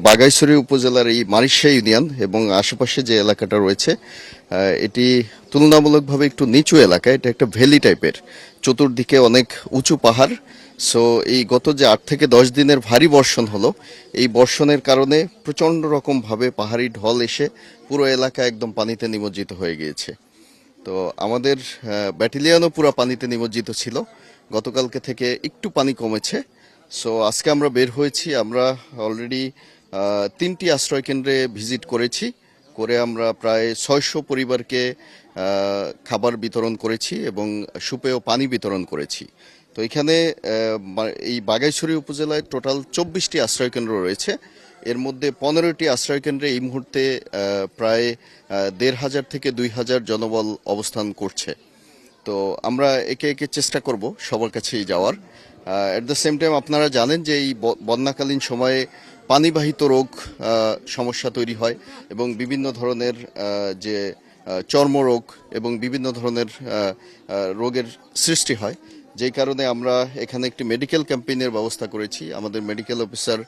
বাঘাইছড়ি উপজেলার এই মারিশা ইউনিয়ন এবং আশেপাশে যে এলাকাটা রয়েছে এটি তুলনামূলকভাবে একটু নিচু এলাকা। এটা একটা ভ্যালি টাইপের, চতুর্দিকে অনেক উঁচু পাহাড়। সো এই গত যে 8 থেকে 10 দিনের ভারী বর্ষণ হলো, এই বর্ষণের কারণে প্রচণ্ড রকমভাবে পাহাড়ি ঢল এসে পুরো এলাকা একদম পানিতে নিমজ্জিত হয়ে গিয়েছে। তো আমাদের ব্যাটালিয়নও পুরো পানিতে নিমজ্জিত ছিল। গতকালকে থেকে একটু পানি কমেছে। সো আজকে আমরা বের হয়েছি। আমরা অলরেডি 3টি আশ্রয় কেন্দ্রে ভিজিট করেছি। করে আমরা প্রায় 600 পরিবারকে খাবার বিতরণ করেছি এবং সুপেয় পানি বিতরণ করেছি। তো এখানে এই বাঘাইছড়ি উপজেলায় টোটাল 24টি আশ্রয় কেন্দ্র রয়েছে। এর মধ্যে 15টি আশ্রয় কেন্দ্রে এই মুহূর্তে প্রায় 1,500 থেকে 2,000 জনবল অবস্থান করছে। তো আমরা একে একে চেষ্টা করব সবার কাছেই যাওয়ার। এট দ্য সেম টাইম আপনারা জানেন যে এই বন্যাকালীন সময়ে পানিবাহিত রোগ সমস্যা তৈরি হয় এবং বিভিন্ন ধরনের যে চর্মরোগ এবং বিভিন্ন ধরনের রোগের সৃষ্টি হয়, যেই কারণে আমরা এখানে একটি মেডিকেল ক্যাম্পেইনের ব্যবস্থা করেছি। আমাদের medical officer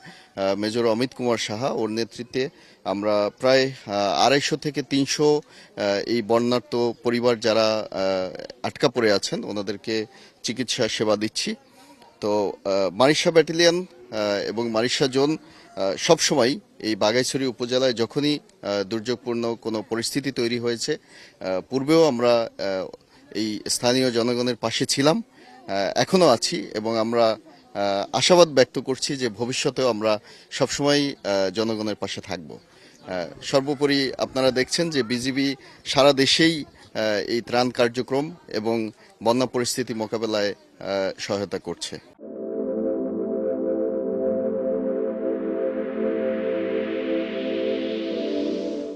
major Amit Kumar Saha ওর নেতৃত্বে আমরা প্রায় 250 থেকে 300 এই বন্যার্ত পরিবার যারা আটকা পড়ে আছেন ওনাদেরকে চিকিৎসা সেবা দিচ্ছি। তো মারিশা ব্যাটালিয়ন এবং মারিশা জোন সবসময় এই বাঘাইছড়ি উপজেলায় যখনই দুর্যোগপূর্ণ কোনো পরিস্থিতি তৈরি হয়েছে, পূর্বেও আমরা এই স্থানীয় জনগণের পাশে ছিলাম, এখনও আছি এবং আমরা আশাবাদ ব্যক্ত করছি যে ভবিষ্যতেও আমরা সবসময় জনগণের পাশে থাকব। সর্বোপরি আপনারা দেখছেন যে বিজিবি সারা দেশেই এই ত্রাণ কার্যক্রম এবং বন্যা পরিস্থিতি মোকাবেলায় সহায়তা করছে।